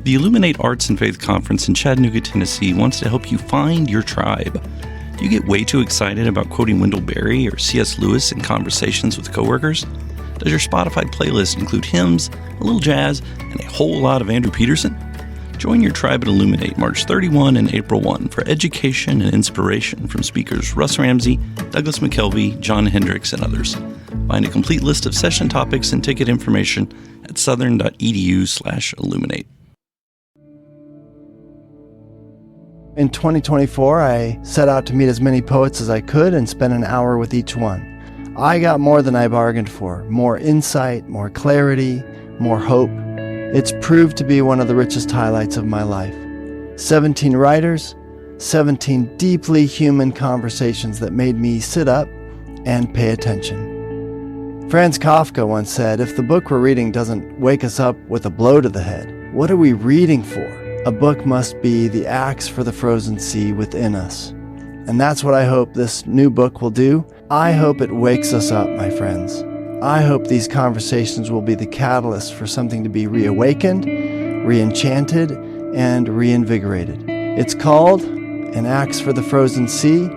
The Illuminate Arts and Faith Conference in Chattanooga, Tennessee wants to help you find your tribe. Do you get way too excited about quoting Wendell Berry or C.S. Lewis in conversations with coworkers? Does your Spotify playlist include hymns, a little jazz, and a whole lot of Andrew Peterson? Join your tribe at Illuminate March 31 and April 1 for education and inspiration from speakers Russ Ramsey, Douglas McKelvey, John Hendricks, and others. Find a complete list of session topics and ticket information at southern.edu/illuminate. In 2024, I set out to meet as many poets as I could and spend an hour with each one. I got more than I bargained for, more insight, more clarity, more hope. It's proved to be one of the richest highlights of my life. 17 writers, 17 deeply human conversations that made me sit up and pay attention. Franz Kafka once said, if the book we're reading doesn't wake us up with a blow to the head, what are we reading for? A book must be the axe for the frozen sea within us. And that's what I hope this new book will do. I hope it wakes us up, my friends. I hope these conversations will be the catalyst for something to be reawakened, re-enchanted, and reinvigorated. It's called An Axe for the Frozen Sea,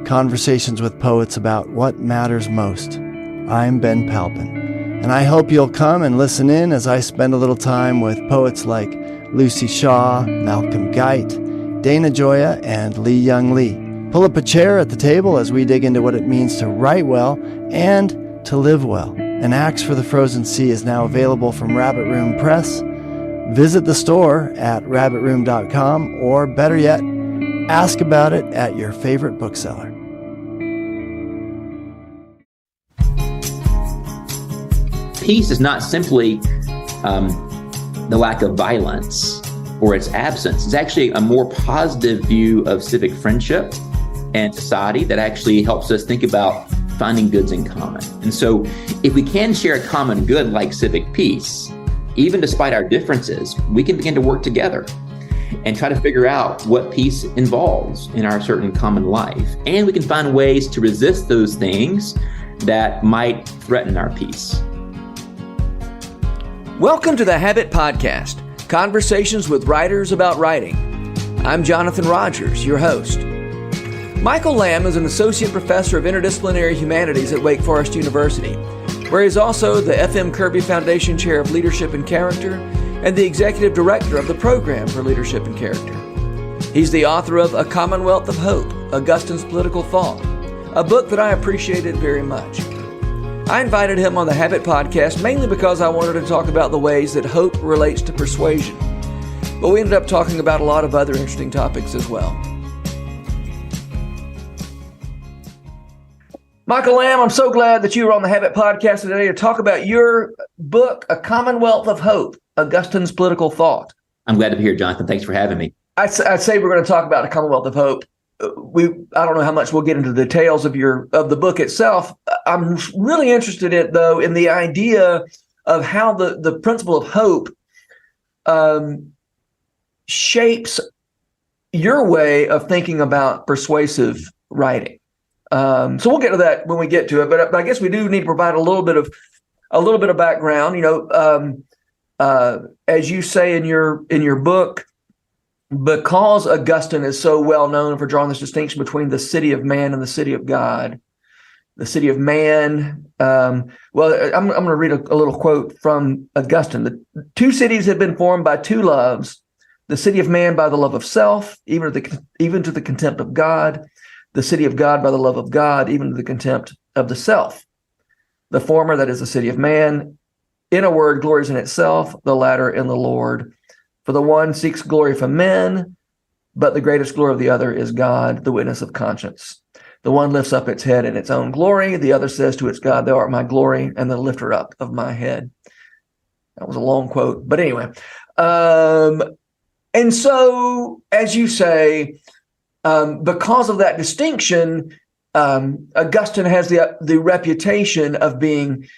Conversations with Poets About What Matters Most. I'm Ben Palpin, and I hope you'll come and listen in as I spend a little time with poets like Lucy Shaw, Malcolm Guite, Dana Gioia, and Lee Young Lee. Pull up a chair at the table as we dig into what it means to write well and to live well. An Axe for the Frozen Sea is now available from Rabbit Room Press. Visit the store at rabbitroom.com, or better yet, ask about it at your favorite bookseller. Peace is not simply the lack of violence or its absence. It's actually a more positive view of civic friendship and society that actually helps us think about finding goods in common. And so if we can share a common good like civic peace, even despite our differences, we can begin to work together and try to figure out what peace involves in our certain common life. And we can find ways to resist those things that might threaten our peace. Welcome to the Habit Podcast, conversations with writers about writing. I'm Jonathan Rogers, your host. Michael Lamb is an associate professor of interdisciplinary humanities at Wake Forest University, where he's also the F.M. Kirby Foundation Chair of Leadership and Character and the executive director of the Program for Leadership and Character. He's the author of A Commonwealth of Hope, Augustine's Political Thought, a book that I appreciated very much. I invited him on the Habit Podcast mainly because I wanted to talk about the ways that hope relates to persuasion. But we ended up talking about a lot of other interesting topics as well. Michael Lamb, I'm so glad that you were on the Habit Podcast today to talk about your book, A Commonwealth of Hope, Augustine's Political Thought. I'm glad to be here, Jonathan. Thanks for having me. I'd say we're going to talk about A Commonwealth of Hope. I don't know how much we'll get into the details of the book itself. I'm really interested in the idea of how the principle of hope shapes your way of thinking about persuasive writing. So we'll get to that when we get to it. But I guess we do need to provide a little bit of background. As you say in your book, because Augustine is so well known for drawing this distinction between the city of man and the city of God, the city of man. I'm going to read a little quote from Augustine. The two cities have been formed by two loves: the city of man by the love of self, even to the contempt of God; the city of God by the love of God, even to the contempt of the self. The former, that is the city of man, in a word, glories in itself; the latter in the Lord. For the one seeks glory from men, but the greatest glory of the other is God, the witness of conscience. The one lifts up its head in its own glory. The other says to its God, thou art my glory and the lifter up of my head. That was a long quote. But anyway. And so, as you say, because of that distinction, Augustine has the reputation of being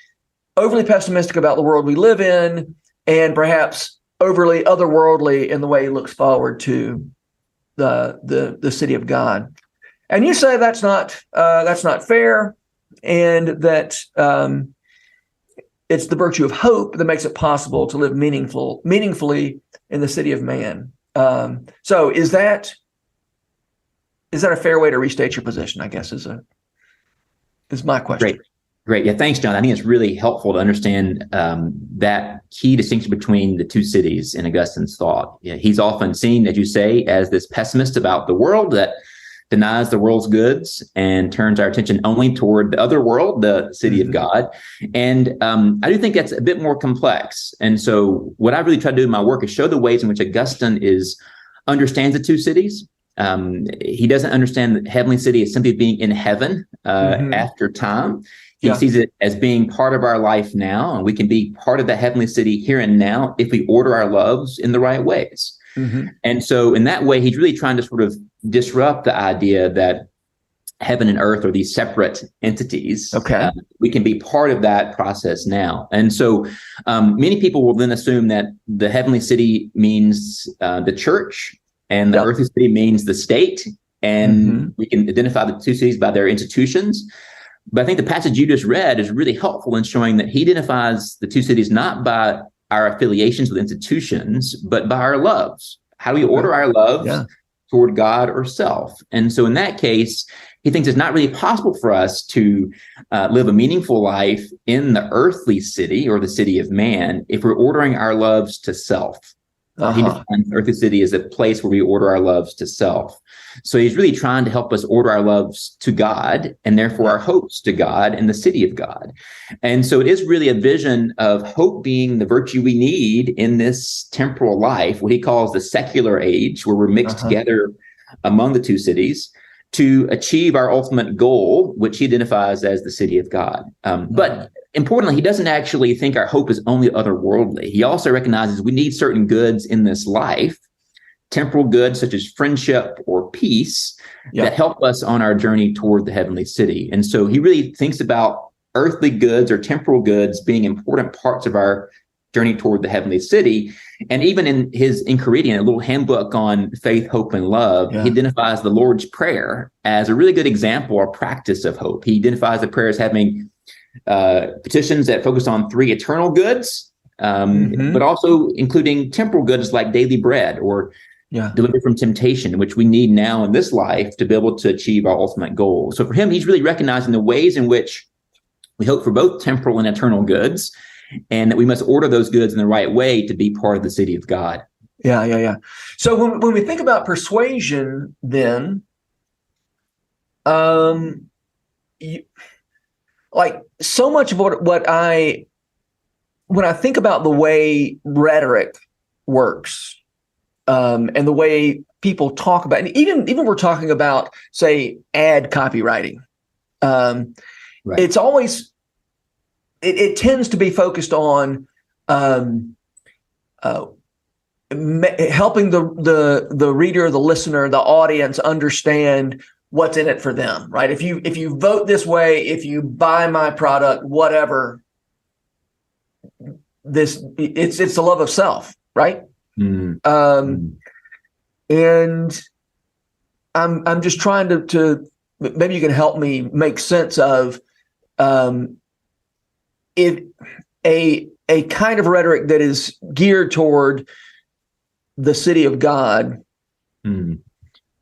overly pessimistic about the world we live in, and perhaps overly otherworldly in the way he looks forward to the city of God. And you say that's not fair, and that it's the virtue of hope that makes it possible to live meaningfully in the city of man. So is that a fair way to restate your position, I guess, is my question. Great. Yeah, thanks, John. I think it's really helpful to understand that key distinction between the two cities in Augustine's thought. Yeah, he's often seen, as you say, as this pessimist about the world that denies the world's goods and turns our attention only toward the other world, the city of God. And I do think that's a bit more complex. And so what I really try to do in my work is show the ways in which Augustine understands the two cities. He doesn't understand the heavenly city as simply being in heaven after time. He sees it as being part of our life now, and we can be part of the heavenly city here and now if we order our loves in the right ways. And so in that way, he's really trying to sort of disrupt the idea that heaven and earth are these separate entities. We can be part of that process now. And so many people will then assume that the heavenly city means the church and the earthly city means the state. And we can identify the two cities by their institutions. But I think the passage you just read is really helpful in showing that he identifies the two cities not by our affiliations with institutions, but by our loves. How do we order our loves toward God or self? And so in that case, he thinks it's not really possible for us to live a meaningful life in the earthly city or the city of man if we're ordering our loves to self. He defines the earthly city as a place where we order our loves to self. So he's really trying to help us order our loves to God and therefore our hopes to God and the city of God. And so it is really a vision of hope being the virtue we need in this temporal life, what he calls the secular age, where we're mixed together among the two cities to achieve our ultimate goal, which he identifies as the city of God. But importantly, he doesn't actually think our hope is only otherworldly. He also recognizes we need certain goods in this life, temporal goods such as friendship or peace, that help us on our journey toward the heavenly city. And so he really thinks about earthly goods or temporal goods being important parts of our journey toward the heavenly city. And even in his Enchiridion, a little handbook on faith, hope, and love, he identifies the Lord's Prayer as a really good example or practice of hope. He identifies the prayer as having petitions that focus on three eternal goods, but also including temporal goods like daily bread or delivered from temptation, which we need now in this life to be able to achieve our ultimate goal. So for him, he's really recognizing the ways in which we hope for both temporal and eternal goods, and that we must order those goods in the right way to be part of the city of God. So when we think about persuasion, then, like so much of when I think about the way rhetoric works, and the way people talk about, and even we're talking about, say, ad copywriting, it's always it tends to be focused on helping the reader, the listener, the audience understand what's in it for them, right? If you vote this way, if you buy my product, whatever, it's the love of self, right? And I'm just trying to maybe you can help me make sense of if a kind of rhetoric that is geared toward the city of God.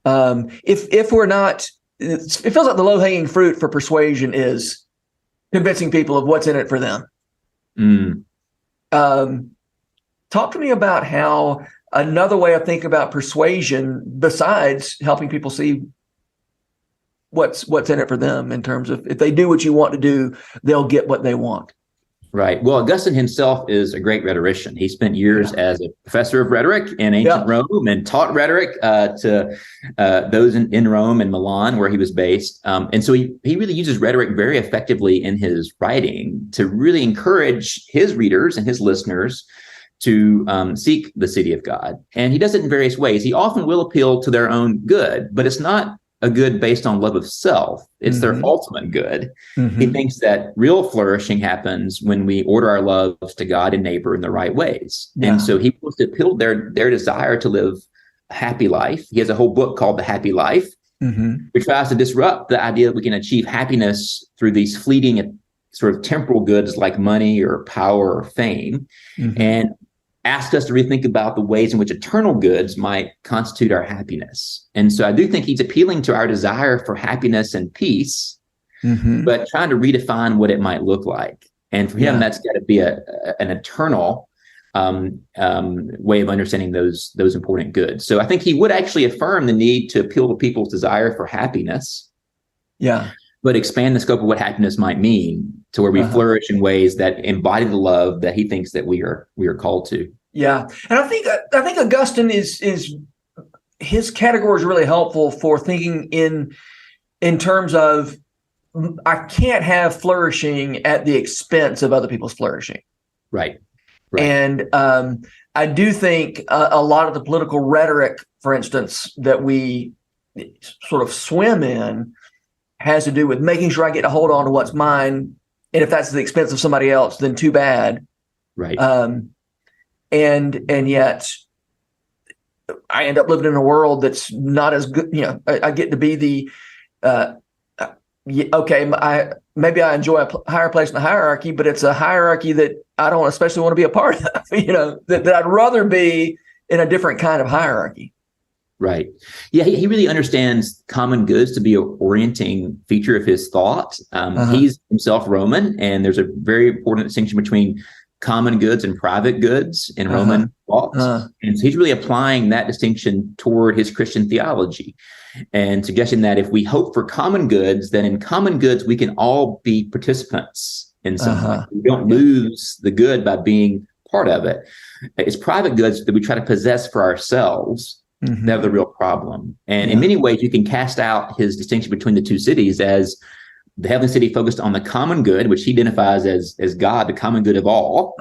If we're not, it feels like the low-hanging fruit for persuasion is convincing people of what's in it for them. Talk to me about how another way of thinking about persuasion, besides helping people see what's in it for them, in terms of if they do what you want to do, they'll get what they want. Right. Well, Augustine himself is a great rhetorician. He spent years as a professor of rhetoric in ancient Rome and taught rhetoric to those in Rome and Milan, where he was based. And so he really uses rhetoric very effectively in his writing to really encourage his readers and his listeners to seek the city of God. And he does it in various ways. He often will appeal to their own good, but it's not a good based on love of self. It's their ultimate good. He thinks that real flourishing happens when we order our loves to God and neighbor in the right ways. And so he wants to appeal their desire to live a happy life. He has a whole book called The Happy Life, which tries to disrupt the idea that we can achieve happiness through these fleeting sort of temporal goods like money or power or fame, and ask us to rethink about the ways in which eternal goods might constitute our happiness. And so I do think he's appealing to our desire for happiness and peace, but trying to redefine what it might look like. And for him, that's got to be an eternal way of understanding those important goods. So I think he would actually affirm the need to appeal to people's desire for happiness, but expand the scope of what happiness might mean to where we flourish in ways that embody the love that he thinks that we are called to. Yeah, and I think Augustine is his category is really helpful for thinking in terms of I can't have flourishing at the expense of other people's flourishing. Right. And I do think a lot of the political rhetoric, for instance, that we sort of swim in has to do with making sure I get to hold on to what's mine. And if that's at the expense of somebody else, then too bad. Right. And yet I end up living in a world that's not as good. I get to be the, maybe I enjoy a higher place in the hierarchy, but it's a hierarchy that I don't especially want to be a part of, that I'd rather be in a different kind of hierarchy. Right. Yeah, he really understands common goods to be an orienting feature of his thought. He's himself Roman, and there's a very important distinction between common goods and private goods in Roman thought. And so he's really applying that distinction toward his Christian theology and suggesting that if we hope for common goods, then in common goods, we can all be participants in some way. We don't lose the good by being part of it. It's private goods that we try to possess for ourselves that have the real problem. And in many ways, you can cast out his distinction between the two cities as the heavenly city focused on the common good, which he identifies as God, the common good of all,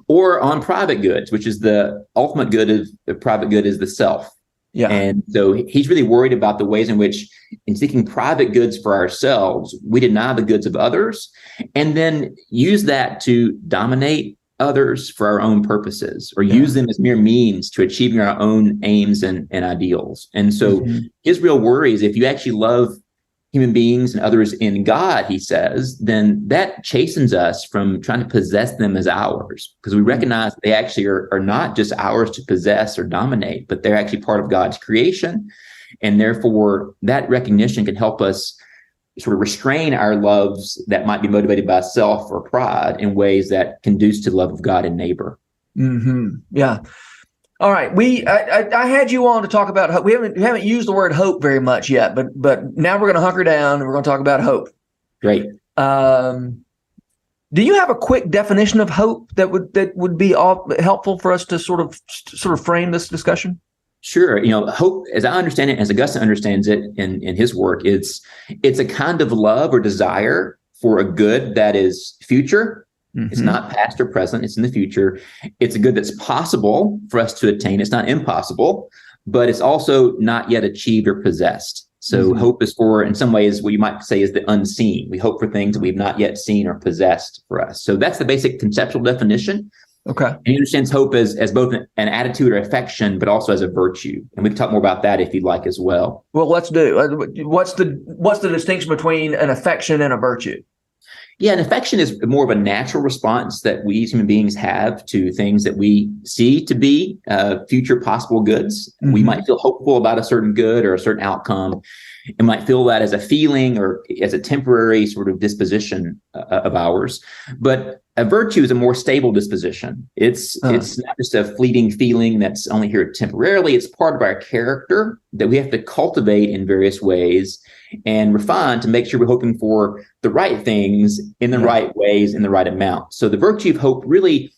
or on private goods, which is the ultimate good of the private good is the self. Yeah. And so he's really worried about the ways in which in seeking private goods for ourselves, we deny the goods of others and then use that to dominate others for our own purposes or use them as mere means to achieving our own aims and ideals. And so his real worry is if you actually love human beings and others in God, he says, then that chastens us from trying to possess them as ours, because we recognize they actually are not just ours to possess or dominate, but they're actually part of God's creation. And therefore, that recognition can help us sort of restrain our loves that might be motivated by self or pride in ways that conduce to the love of God and neighbor. Yeah. All right. I had you on to talk about hope. We haven't used the word hope very much yet, but now we're going to hunker down and we're going to talk about hope. Great. Do you have a quick definition of hope that would be helpful for us to sort of frame this discussion? Sure. Hope, as I understand it, as Augustine understands it in his work, it's a kind of love or desire for a good that is future. It's not past or present. It's in the future. It's a good that's possible for us to attain. It's not impossible, but it's also not yet achieved or possessed. So hope is for, in some ways, what you might say is the unseen. We hope for things that we've not yet seen or possessed for us. So that's the basic conceptual definition. Okay. And he understands hope as both an attitude or affection, but also as a virtue. And we can talk more about that if you'd like as well. Well, let's do. What's the distinction between an affection and a virtue? Yeah, an affection is more of a natural response that we as human beings have to things that we see to be future possible goods. We might feel hopeful about a certain good or a certain outcome, and might feel that as a feeling or as a temporary sort of disposition of ours. But a virtue is a more stable disposition. It's not just a fleeting feeling that's only here temporarily. It's part of our character that we have to cultivate in various ways and refine to make sure we're hoping for the right things in the right ways in the right amount. So the virtue of hope really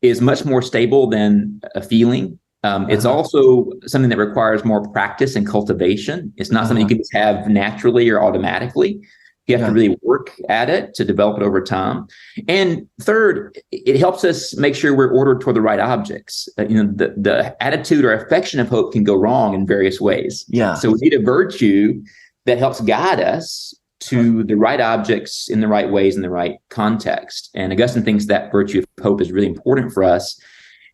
is much more stable than a feeling. It's also something that requires more practice and cultivation. It's not something you can just have naturally or automatically. You have to really work at it to develop it over time. And third, it helps us make sure we're ordered toward the right objects. The attitude or affection of hope can go wrong in various ways. Yeah. So we need a virtue that helps guide us to the right objects in the right ways in the right context. And Augustine thinks that virtue of hope is really important for us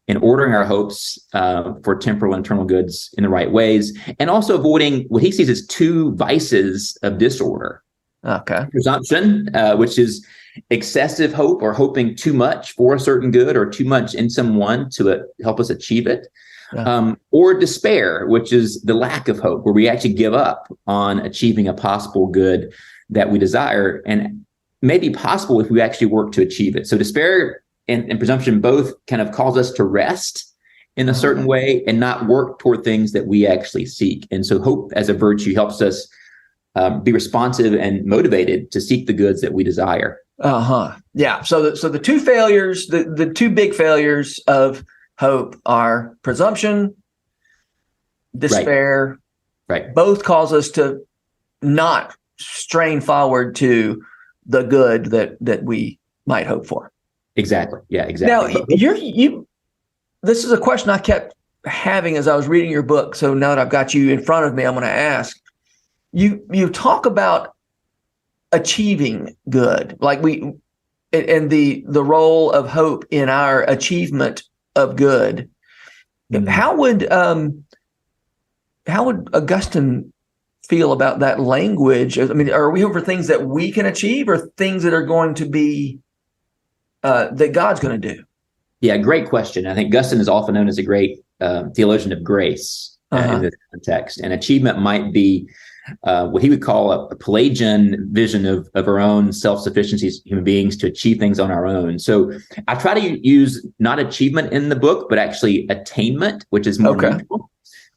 in ordering our hopes for temporal and eternal goods in the right ways, and also avoiding what he sees as two vices of disorder. Okay. Presumption, which is excessive hope or hoping too much for a certain good or too much in someone to help us achieve it. Yeah. Or despair, which is the lack of hope, where we actually give up on achieving a possible good that we desire and may be possible if we actually work to achieve it. So despair and presumption both kind of cause us to rest in a certain way and not work toward things that we actually seek. And so hope as a virtue helps us be responsive and motivated to seek the goods that we desire. Yeah. So the two failures, the two big failures of hope are presumption, despair. Right. Both cause us to not strain forward to the good that we might hope for. Exactly. Yeah, exactly. Now, this is a question I kept having as I was reading your book. So now that I've got you in front of me, I'm going to ask. You talk about achieving good, like and the role of hope in our achievement of good. Mm-hmm. How would Augustine feel about that language? I mean, are we hoping for things that we can achieve or things that are going to be that God's going to do? Yeah, great question. I think Augustine is often known as a great theologian of grace in this context, and achievement might be what he would call a Pelagian vision of our own self-sufficiency as human beings to achieve things on our own. So I try to use not achievement in the book, but actually attainment, which is more neutral.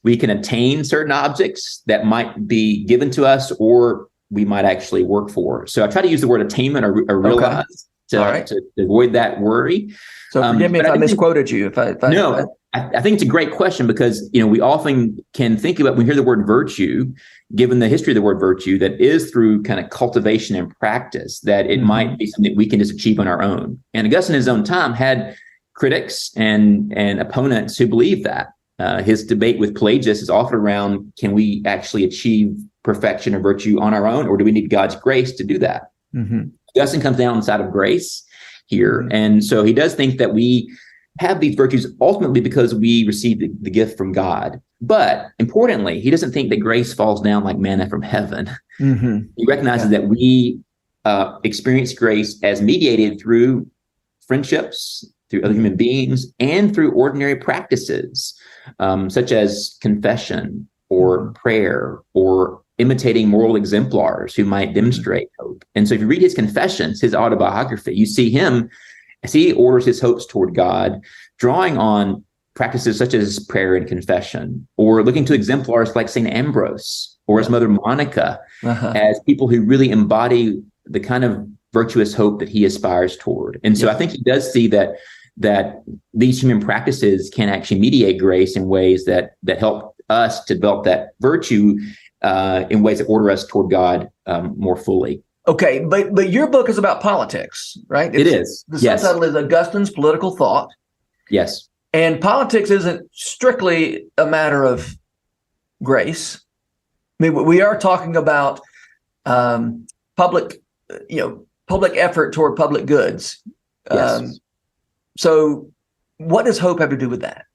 We can attain certain objects that might be given to us or we might actually work for. So I try to use the word attainment or realize to avoid that worry. So forgive me if I misquoted you. I think it's a great question because, we often can think about, when we hear the word virtue, given the history of the word virtue, that is through kind of cultivation and practice, that it might be something we can just achieve on our own. And Augustine in his own time had critics and opponents who believed that. His debate with Pelagius is often around, can we actually achieve perfection or virtue on our own, or do we need God's grace to do that? Augustine comes down on the side of grace here. And so he does think that we have these virtues ultimately because we receive the gift from God. But importantly, he doesn't think that grace falls down like manna from heaven. He recognizes that we experience grace as mediated through friendships, through other human beings, and through ordinary practices, such as confession or prayer or imitating moral exemplars who might demonstrate hope. And so if you read his confessions, his autobiography, you see him as he orders his hopes toward God, drawing on practices such as prayer and confession, or looking to exemplars like St. Ambrose or his mother Monica as people who really embody the kind of virtuous hope that he aspires toward. And so I think he does see that these human practices can actually mediate grace in ways that help us to develop that virtue in ways that order us toward God more fully. Okay, but your book is about politics, right? It is. The subtitle is Augustine's Political Thought. Yes. And politics isn't strictly a matter of grace. I mean, we are talking about public effort toward public goods. Yes. So what does hope have to do with that?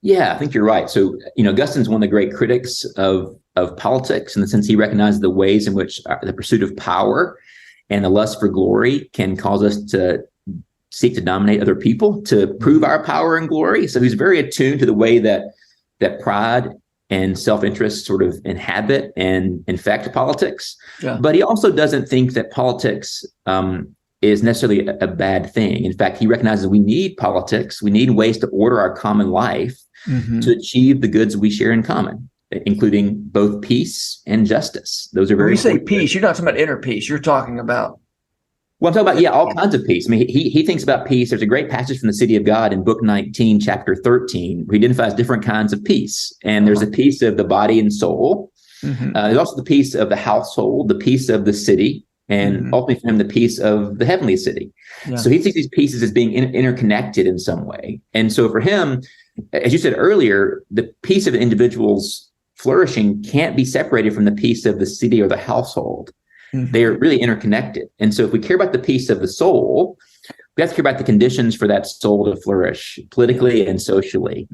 Yeah, I think you're right. So, Augustine's one of the great critics of politics in the sense he recognizes the ways in which the pursuit of power and the lust for glory can cause us to seek to dominate other people, to prove our power and glory. So he's very attuned to the way that pride and self-interest sort of inhabit and infect politics. Yeah. But he also doesn't think that politics is necessarily a bad thing. In fact, he recognizes we need politics. We need ways to order our common life to achieve the goods we share in common, including both peace and justice. Those are very important. When you say peace, you're not talking about inner peace. You're talking about... Well, I'm talking about, all kinds of peace. I mean, he thinks about peace. There's a great passage from the City of God in Book 19, Chapter 13, where he identifies different kinds of peace. And there's a peace of the body and soul. There's also the peace of the household, the peace of the city, and ultimately for him, the peace of the heavenly city. Yeah. So he sees these pieces as being interconnected in some way. And so for him, as you said earlier, the peace of an individual's flourishing can't be separated from the peace of the city or the household. They are really interconnected. And so if we care about the peace of the soul, we have to care about the conditions for that soul to flourish politically and socially.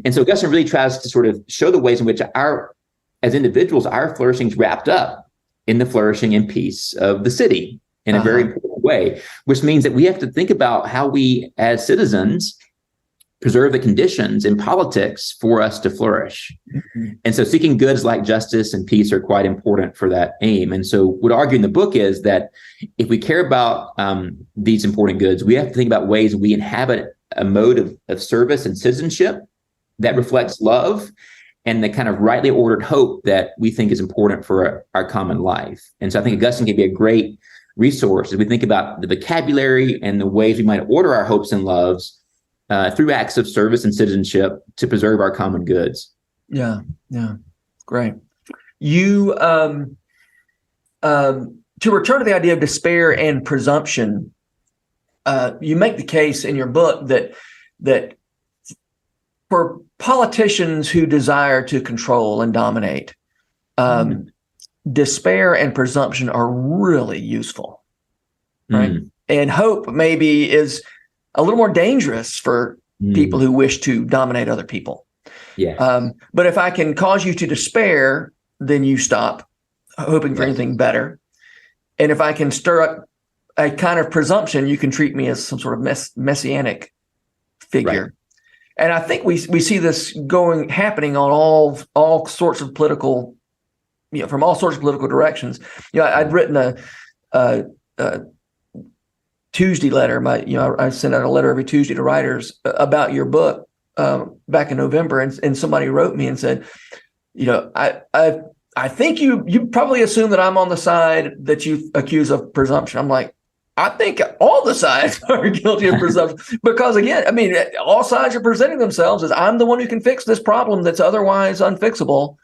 And so Augustine really tries to sort of show the ways in which as individuals, our flourishing is wrapped up in the flourishing and peace of the city in a very important way, which means that we have to think about how we as citizens preserve the conditions in politics for us to flourish. And so seeking goods like justice and peace are quite important for that aim. And so what I argue in the book is that if we care about these important goods, we have to think about ways we inhabit a mode of service and citizenship that reflects love and the kind of rightly ordered hope that we think is important for our common life. And so I think Augustine can be a great resource as we think about the vocabulary and the ways we might order our hopes and loves through acts of service and citizenship to preserve our common goods. Yeah, great. You to return to the idea of despair and presumption, you make the case in your book that for politicians who desire to control and dominate, despair and presumption are really useful, right? And hope maybe is a little more dangerous for people who wish to dominate other people. Yeah. But if I can cause you to despair, then you stop hoping for anything better. And if I can stir up a kind of presumption, you can treat me as some sort of messianic figure. Right. And I think we see this happening on all sorts of political, from all sorts of political directions. I'd written a Tuesday letter. I send out a letter every Tuesday to writers about your book back in November, and somebody wrote me and said, I think you probably assume that I'm on the side that you accuse of presumption. I'm like, I think all the sides are guilty of presumption because, again, I mean, all sides are presenting themselves as I'm the one who can fix this problem that's otherwise unfixable.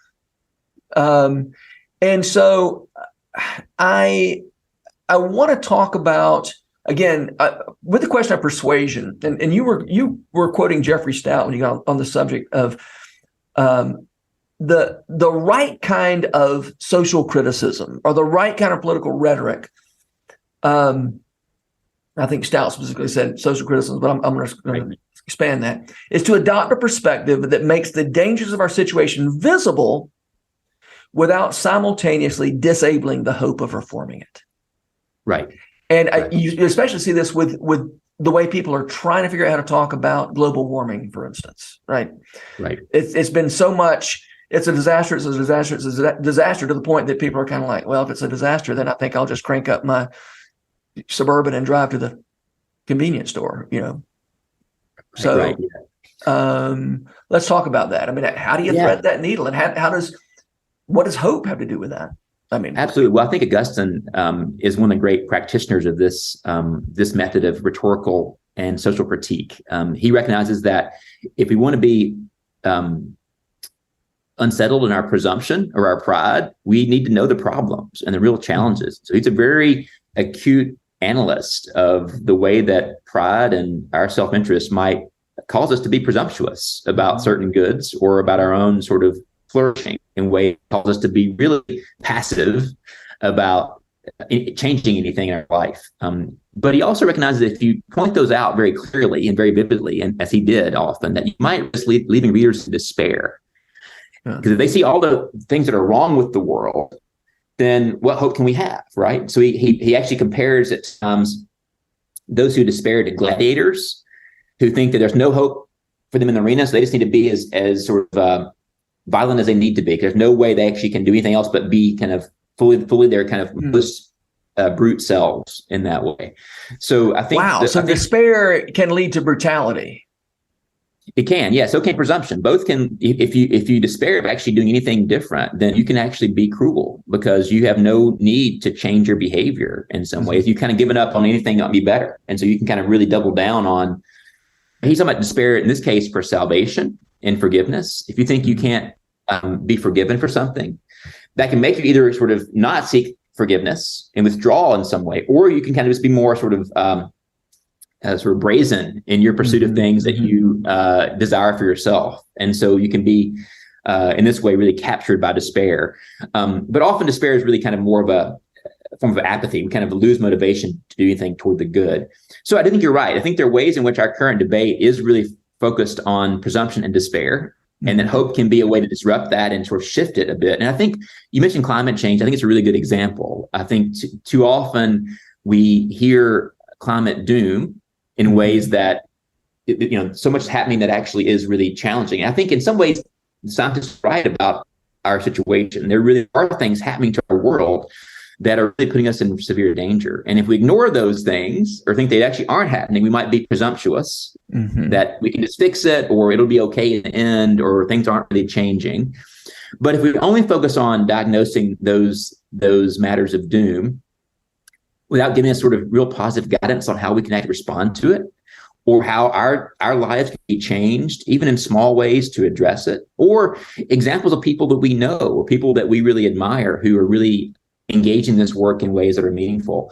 And so I want to talk about, again, with the question of persuasion, and you were quoting Jeffrey Stout when you got on the subject of the right kind of social criticism or the right kind of political rhetoric. I think Stout specifically said social criticism, but I'm going to expand that, is to adopt a perspective that makes the dangers of our situation visible without simultaneously disabling the hope of reforming it. Right. And you especially see this with the way people are trying to figure out how to talk about global warming, for instance. Right. Right. It's been so much. It's a disaster. It's a disaster. It's a disaster to the point that people are kind of like, well, if it's a disaster, then I think I'll just crank up my Suburban and drive to the convenience store. So let's talk about that. I mean, how do you thread that needle, and what does hope have to do with that? I mean, absolutely. Well, I think Augustine is one of the great practitioners of this method of rhetorical and social critique. He recognizes that if we want to be unsettled in our presumption or our pride, we need to know the problems and the real challenges. So he's a very acute analyst of the way that pride and our self-interest might cause us to be presumptuous about certain goods or about our own sort of flourishing in ways that cause us to be really passive about changing anything in our life. But he also recognizes that if you point those out very clearly and very vividly, and as he did often, that you might risk leaving readers in despair. Because if they see all the things that are wrong with the world, then what hope can we have, right? So he actually compares at times those who despair to gladiators who think that there's no hope for them in the arena, so they just need to be as sort of violent as they need to be. There's no way they actually can do anything else but be kind of fully their kind of most brute selves in that way. So I think despair can lead to brutality. It can, yes. So can presumption. Both can. If you despair of actually doing anything different, then you can actually be cruel because you have no need to change your behavior in some ways. You've kind of given up on anything that would be better, and so you can kind of really double down on. He's talking about despair in this case for salvation and forgiveness. If you think you can't be forgiven for something, that can make you either sort of not seek forgiveness and withdraw in some way, or you can kind of just be more sort of brazen in your pursuit of things that you desire for yourself. And so you can be, in this way, really captured by despair. But often despair is really kind of more of a form of apathy. We kind of lose motivation to do anything toward the good. So I think you're right. I think there are ways in which our current debate is really focused on presumption and despair. And then hope can be a way to disrupt that and sort of shift it a bit. And I think you mentioned climate change. I think it's a really good example. I think too often we hear climate doom in ways that, so much is happening that actually is really challenging. And I think in some ways, scientists are right about our situation. There really are things happening to our world that are really putting us in severe danger. And if we ignore those things or think they actually aren't happening, we might be presumptuous that we can just fix it, or it'll be okay in the end, or things aren't really changing. But if we only focus on diagnosing those matters of doom without giving us sort of real positive guidance on how we can actually respond to it, or how our lives can be changed, even in small ways, to address it, or examples of people that we know or people that we really admire who are really engaging this work in ways that are meaningful,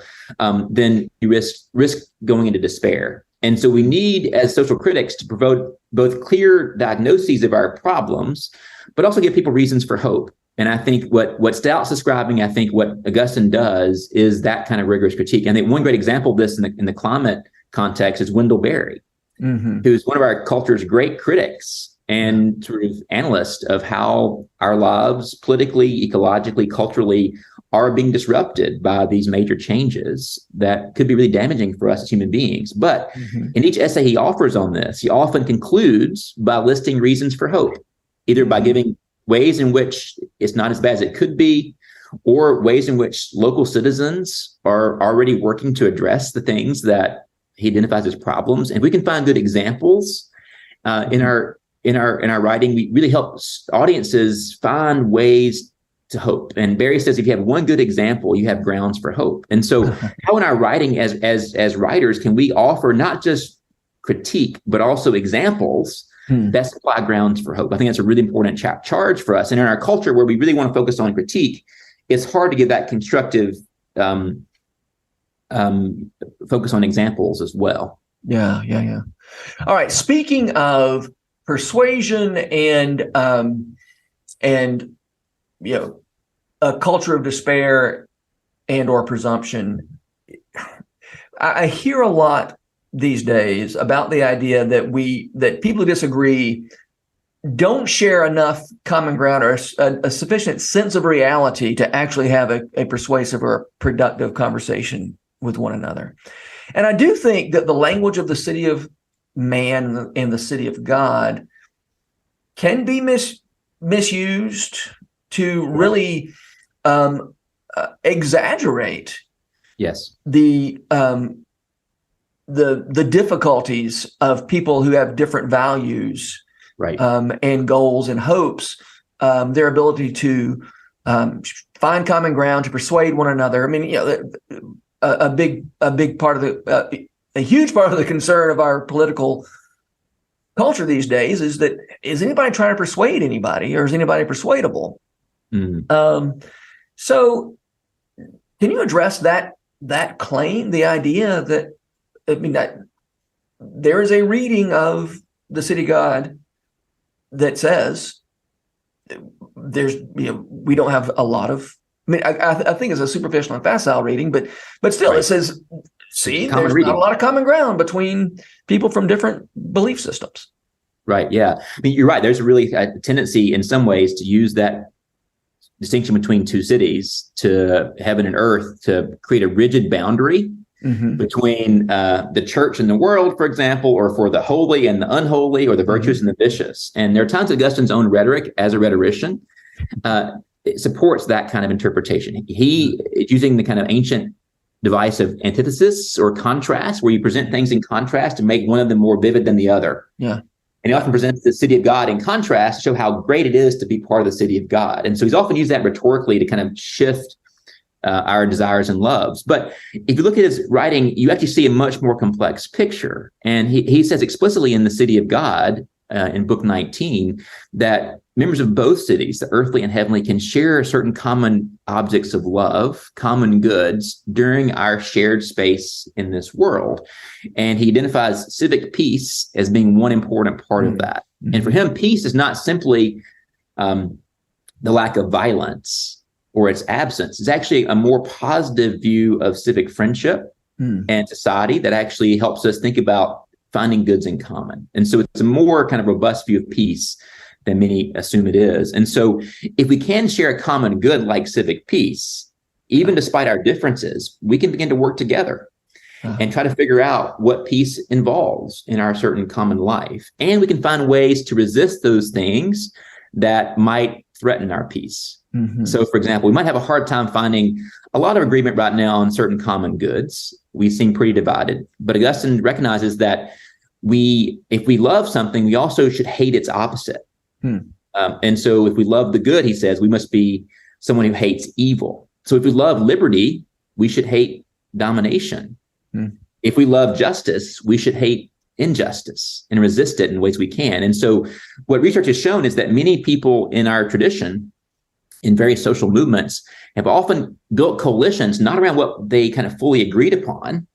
then you risk going into despair. And so we need, as social critics, to provoke both clear diagnoses of our problems, but also give people reasons for hope. And I think what Stout's describing, I think what Augustine does is that kind of rigorous critique. And I think one great example of this in the climate context is Wendell Berry, who's one of our culture's great critics and sort of analyst of how our lives politically, ecologically, culturally are being disrupted by these major changes that could be really damaging for us as human beings. But in each essay he offers on this, he often concludes by listing reasons for hope, either by giving ways in which it's not as bad as it could be, or ways in which local citizens are already working to address the things that he identifies as problems. And if we can find good examples in our writing, we really help audiences find ways to hope. And Barry says, if you have one good example, you have grounds for hope. And so how in our writing as writers can we offer not just critique, but also examples that supply grounds for hope? I think that's a really important charge for us. And in our culture where we really want to focus on critique, it's hard to give that constructive focus on examples as well. Yeah. All right. Speaking of persuasion and a culture of despair and or presumption, I hear a lot these days about the idea that people who disagree don't share enough common ground or a sufficient sense of reality to actually have a persuasive or productive conversation with one another. And I do think that the language of the city of man and the city of God can be misused to really exaggerate the difficulties of people who have different values, and goals and hopes, their ability to find common ground, to persuade one another. I mean, a big part of a huge part of the concern of our political culture these days is anybody trying to persuade anybody, or is anybody persuadable? So can you address that claim, the idea that there is a reading of the city of God that says we don't have a lot of, I think it's a superficial and facile reading, but still it says, there's not a lot of common ground between people from different belief systems. Right. Yeah. I mean, you're right. There's really a tendency in some ways to use that distinction between two cities, to heaven and earth, to create a rigid boundary between the church and the world, for example, or for the holy and the unholy, or the virtuous and the vicious. And there are times Augustine's own rhetoric as a rhetorician it supports that kind of interpretation. He is using the kind of ancient device of antithesis or contrast, where you present things in contrast to make one of them more vivid than the other. Yeah. And he often presents the city of God in contrast to show how great it is to be part of the city of God. And so he's often used that rhetorically to kind of shift our desires and loves. But if you look at his writing, you actually see a much more complex picture. And he says explicitly in the city of God, in book 19, that members of both cities, the earthly and heavenly, can share certain common objects of love, common goods during our shared space in this world. And he identifies civic peace as being one important part of that. And for him, peace is not simply the lack of violence or its absence. It's actually a more positive view of civic friendship and society that actually helps us think about finding goods in common. And so it's a more kind of robust view of peace than many assume it is. And so if we can share a common good like civic peace, even despite our differences, we can begin to work together and try to figure out what peace involves in our certain common life. And we can find ways to resist those things that might threaten our peace. So, for example, we might have a hard time finding a lot of agreement right now on certain common goods. We seem pretty divided. But Augustine recognizes that if we love something, we also should hate its opposite. And so if we love the good, he says, we must be someone who hates evil. So if we love liberty, we should hate domination. If we love justice, we should hate injustice and resist it in ways we can. And so what research has shown is that many people in our tradition, in various social movements, have often built coalitions not around what they kind of fully agreed upon,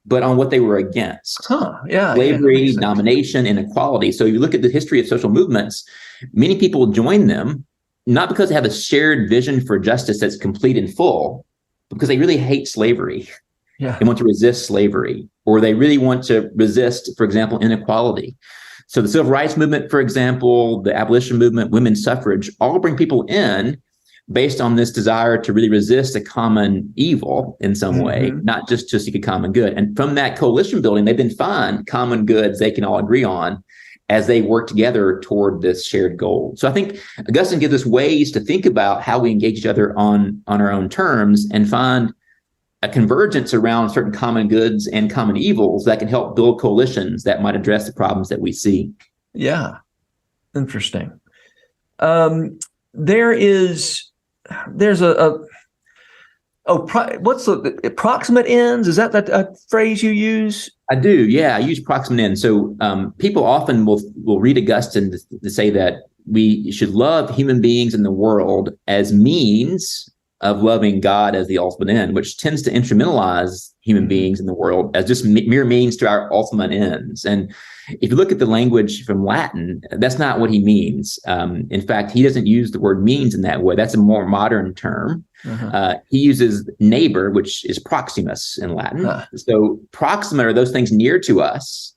but on what they were against. Slavery, domination, inequality. So if you look at the history of social movements, many people join them, not because they have a shared vision for justice that's complete and full, but because they really hate slavery. They want to resist slavery, or they really want to resist, for example, inequality. So the civil rights movement, for example, the abolition movement, women's suffrage, all bring people in based on this desire to really resist a common evil in some way, not just to seek a common good. And from that coalition building, they then find common goods they can all agree on as they work together toward this shared goal. So I think Augustine gives us ways to think about how we engage each other on our own terms and find a convergence around certain common goods and common evils that can help build coalitions that might address the problems that we see. Yeah. Interesting. There's what's the proximate ends? Is that a phrase you use? I do. Yeah. I use proximate ends. So people often will read Augustine to say that we should love human beings in the world as means of loving God as the ultimate end, which tends to instrumentalize human beings in the world as just mere means to our ultimate ends. And if you look at the language from Latin, that's not what he means. In fact, he doesn't use the word means in that way. That's a more modern term. He uses neighbor, which is proximus in Latin. So proximate are those things near to us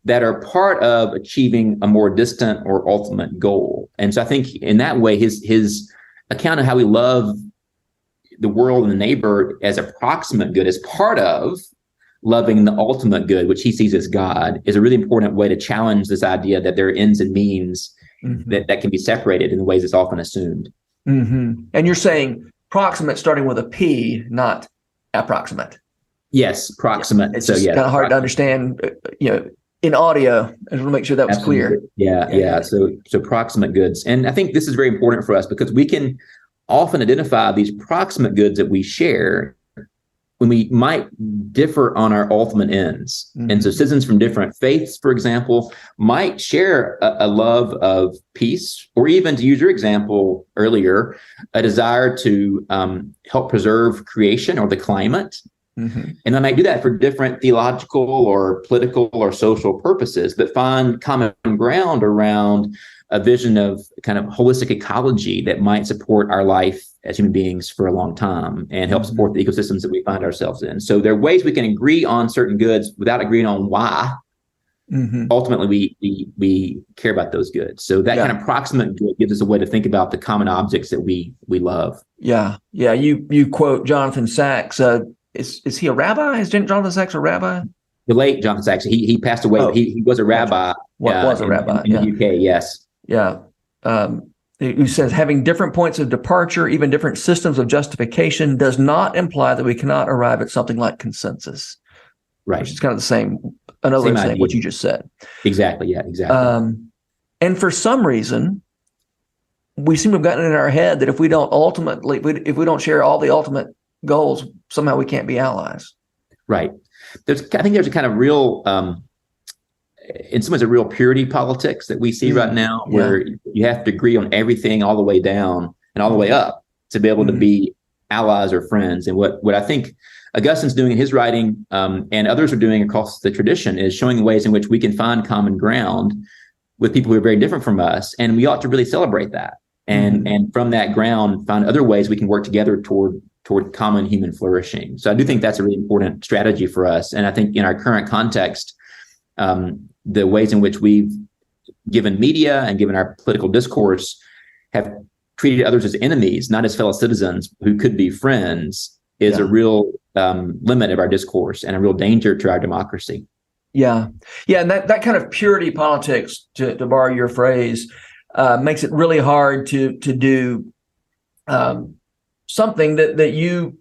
that are part of achieving a more distant or ultimate goal. And so I think in that way, his account of how we love the world and the neighbor as a proximate good, as part of loving the ultimate good, which he sees as God, is a really important way to challenge this idea that there are ends and means that can be separated in the ways it's often assumed. And you're saying proximate starting with a P, not approximate. Yes, proximate. It's just kind of hard to understand, in audio. I just want to make sure that was clear. Yeah. So proximate goods. And I think this is very important for us because we can often identify these proximate goods that we share when we might differ on our ultimate ends. And so citizens from different faiths, for example, might share a love of peace, or even, to use your example earlier, a desire to help preserve creation or the climate. And they might do that for different theological or political or social purposes, but find common ground around a vision of kind of holistic ecology that might support our life as human beings for a long time and help support the ecosystems that we find ourselves in. So there are ways we can agree on certain goods without agreeing on why. Ultimately, we care about those goods. So that kind of proximate good gives us a way to think about the common objects that we love. Yeah. You quote Jonathan Sacks. Is he a rabbi? Is Jonathan Sacks a rabbi? The late Jonathan Sacks. He passed away. But he was a rabbi. Was a rabbi in the UK? Yes. Yeah. Who says having different points of departure, even different systems of justification, does not imply that we cannot arrive at something like consensus. Right. Which is kind of the same. Another thing, what you just said. Exactly. Yeah. Exactly. And for some reason, we seem to have gotten in our head that if we don't share all the ultimate goals, somehow we can't be allies. Right. I think there's a kind of real, in some ways, a real purity politics that we see right now, where you have to agree on everything all the way down and all the way up to be able to be allies or friends. And what I think Augustine's doing in his writing, and others are doing across the tradition, is showing ways in which we can find common ground with people who are very different from us. And we ought to really celebrate that. And from that ground, find other ways we can work together toward common human flourishing. So I do think that's a really important strategy for us. And I think in our current context, the ways in which we've given media and given our political discourse, have treated others as enemies, not as fellow citizens who could be friends, is a real limit of our discourse and a real danger to our democracy. Yeah. And that kind of purity politics, to borrow your phrase, makes it really hard to do something that you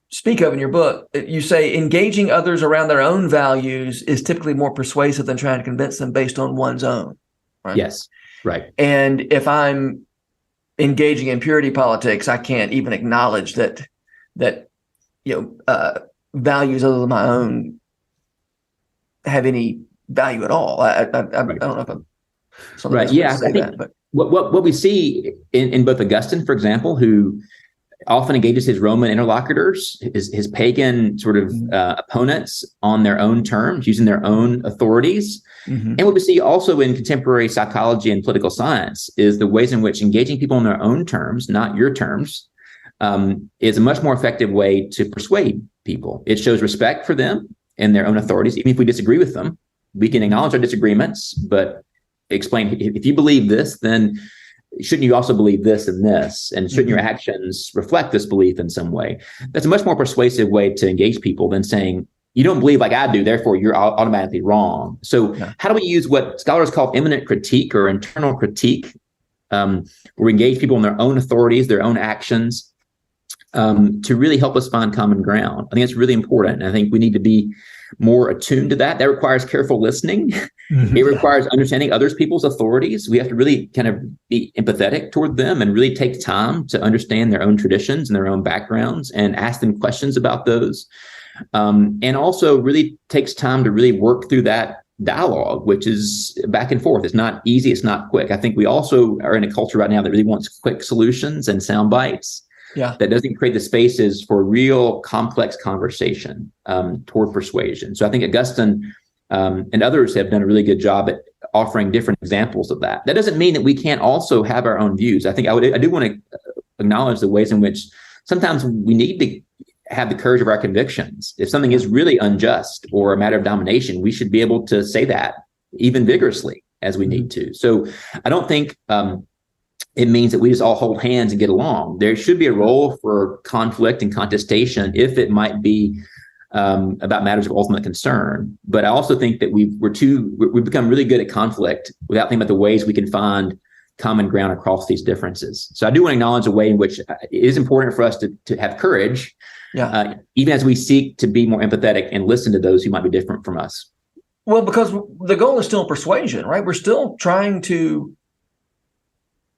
speak of in your book. You say engaging others around their own values is typically more persuasive than trying to convince them based on one's own. Right? Yes, right. And if I'm engaging in purity politics, I can't even acknowledge that values other than my own have any value at all. I don't know if I'm something right. Yeah, I think but what we see in both Augustine, for example, who often engages his Roman interlocutors, his pagan sort of opponents on their own terms, using their own authorities. And what we see also in contemporary psychology and political science is the ways in which engaging people on their own terms, not your terms, is a much more effective way to persuade people. It shows respect for them and their own authorities. Even if we disagree with them, we can acknowledge our disagreements, but explain, if you believe this, then shouldn't you also believe this and this? And shouldn't your actions reflect this belief in some way? That's a much more persuasive way to engage people than saying, you don't believe like I do, therefore you're automatically wrong. So how do we use what scholars call immanent critique or internal critique, where we engage people in their own authorities, their own actions, to really help us find common ground? I think it's really important. I think we need to be more attuned to that. That requires careful listening. It requires understanding other people's authorities. We have to really kind of be empathetic toward them and really take time to understand their own traditions and their own backgrounds and ask them questions about those. And also really takes time to really work through that dialogue, which is back and forth. It's not easy. It's not quick. I think we also are in a culture right now that really wants quick solutions and sound bites. That doesn't create the spaces for real complex conversation toward persuasion. So I think Augustine and others have done a really good job at offering different examples of that. That doesn't mean that we can't also have our own views. I think I do want to acknowledge the ways in which sometimes we need to have the courage of our convictions. If something is really unjust or a matter of domination, we should be able to say that even vigorously as we need to. So I don't think it means that we just all hold hands and get along. There should be a role for conflict and contestation if it might be about matters of ultimate concern. But I also think that we've become really good at conflict without thinking about the ways we can find common ground across these differences. So I do want to acknowledge a way in which it is important for us to have courage, even as we seek to be more empathetic and listen to those who might be different from us. Well, because the goal is still persuasion, right? We're still trying to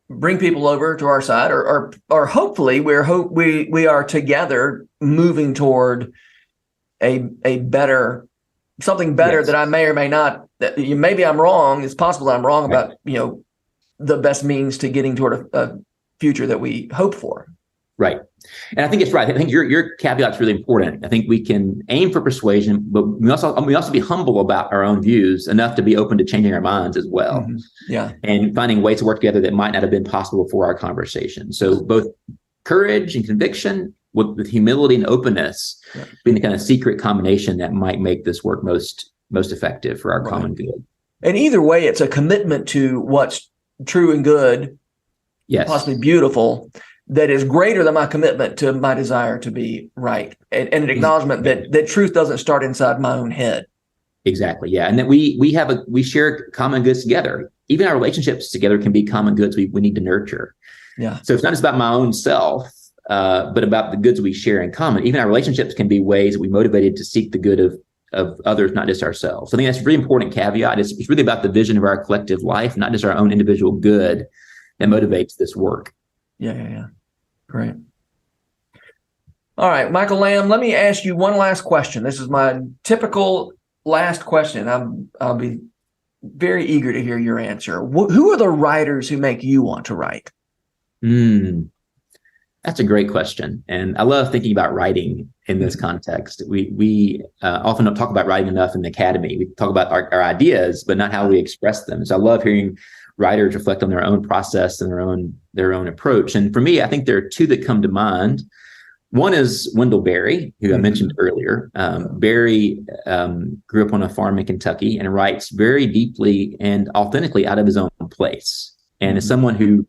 bring people over to our side, or hopefully we are together moving toward something better that I may or may not. Maybe I'm wrong. It's possible that I'm wrong about the best means to getting toward a future that we hope for. Right. And I think it's right. I think your caveat's really important. I think we can aim for persuasion, but we also be humble about our own views enough to be open to changing our minds as well. And finding ways to work together that might not have been possible before our conversation. So both courage and conviction with humility and openness being the kind of secret combination that might make this work most effective for our common good. And either way, it's a commitment to what's true and good, possibly beautiful, that is greater than my commitment to my desire to be right, and an acknowledgement that truth doesn't start inside my own head. Exactly. Yeah. And that we share common goods together. Even our relationships together can be common goods we need to nurture. So it's not just about my own self, but about the goods we share in common. Even our relationships can be ways that we motivated to seek the good of others, not just ourselves. So I think that's a really important caveat. It's really about the vision of our collective life, not just our own individual good, that motivates this work. Yeah. Great. All right, Michael Lamb, let me ask you one last question. This is my typical last question. I'll be very eager to hear your answer. Who are the writers who make you want to write? That's a great question. And I love thinking about writing in this context. We often don't talk about writing enough in the academy. We talk about our ideas, but not how we express them. So I love hearing writers reflect on their own process and their own approach. And for me, I think there are two that come to mind. One is Wendell Berry, who I mentioned earlier. Berry grew up on a farm in Kentucky and writes very deeply and authentically out of his own place. And as someone who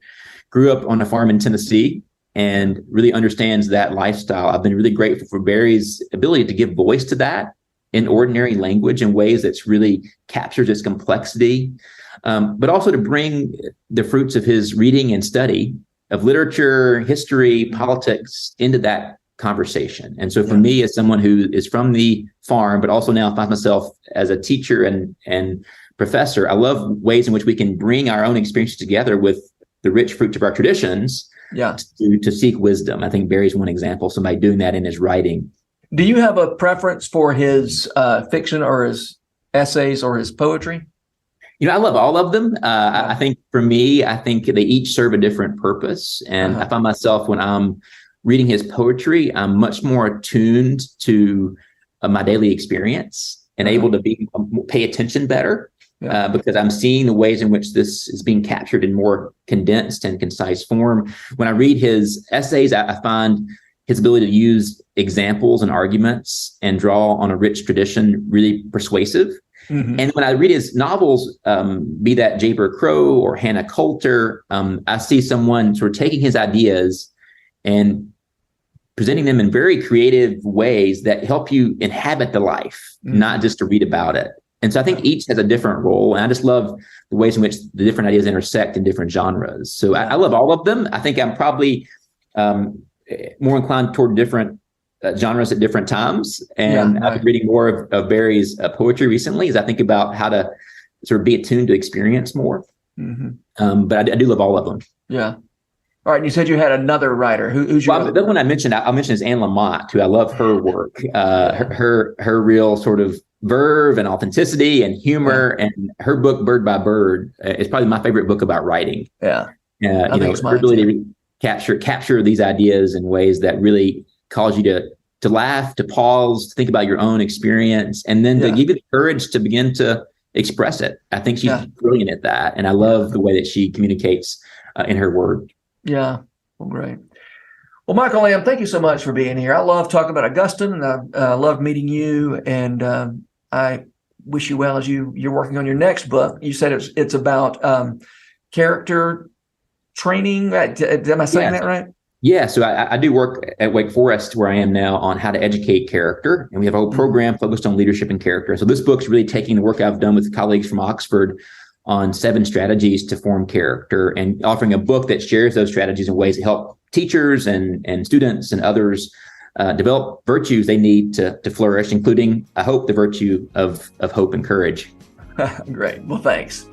grew up on a farm in Tennessee and really understands that lifestyle, I've been really grateful for Berry's ability to give voice to that in ordinary language in ways that's really captures its complexity, but also to bring the fruits of his reading and study of literature, history, politics into that conversation. And so for me, as someone who is from the farm, but also now find myself as a teacher and professor, I love ways in which we can bring our own experiences together with the rich fruits of our traditions to seek wisdom. I think Barry's one example, somebody doing that in his writing. Do you have a preference for his fiction or his essays or his poetry? I love all of them. I think for me, I think they each serve a different purpose. And I find myself when I'm reading his poetry, I'm much more attuned to my daily experience and able to pay attention better because I'm seeing the ways in which this is being captured in more condensed and concise form. When I read his essays, I find his ability to use examples and arguments and draw on a rich tradition really persuasive. And when I read his novels, be that Jayber Crow or Hannah Coulter, I see someone sort of taking his ideas and presenting them in very creative ways that help you inhabit the life, not just to read about it. And so I think each has a different role. And I just love the ways in which the different ideas intersect in different genres. So I love all of them. I think I'm probably more inclined toward different genres at different times. And I've been reading more of Barry's poetry recently as I think about how to sort of be attuned to experience more. But I do love all of them. Yeah. All right. And you said you had another writer. Who's your the one I mentioned? I'll mention is Anne Lamott, who I love her work. Her real sort of verve and authenticity and humor, and her book Bird by Bird is probably my favorite book about writing. Yeah. Her ability to capture these ideas in ways that really cause you to laugh, to pause, to think about your own experience, and then to give you the courage to begin to express it. I think she's brilliant at that. And I love the way that she communicates in her word. Yeah. Well, great. Well, Michael Lamb, thank you so much for being here. I love talking about Augustine, and I love meeting you. And I wish you well as you're working on your next book. You said it's about character training. Am I saying that right? Yeah, so I do work at Wake Forest, where I am now, on how to educate character. And we have a whole program focused on leadership and character. So this book's really taking the work I've done with colleagues from Oxford on 7 strategies to form character, and offering a book that shares those strategies in ways that help teachers and students and others develop virtues they need to flourish, including, I hope, the virtue of hope and courage. Great. Well, thanks.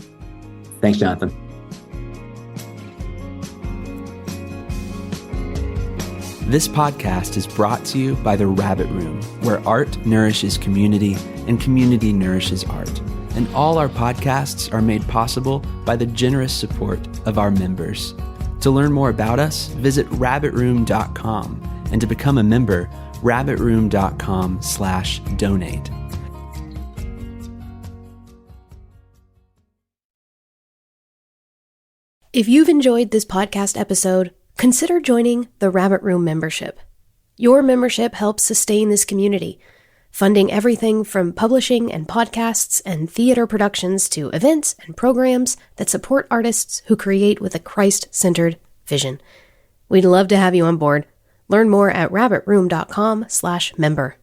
Thanks, Jonathan. This podcast is brought to you by The Rabbit Room, where art nourishes community and community nourishes art. And all our podcasts are made possible by the generous support of our members. To learn more about us, visit rabbitroom.com. And to become a member, rabbitroom.com/donate. If you've enjoyed this podcast episode, consider joining the Rabbit Room membership. Your membership helps sustain this community, funding everything from publishing and podcasts and theater productions to events and programs that support artists who create with a Christ-centered vision. We'd love to have you on board. Learn more at rabbitroom.com/member.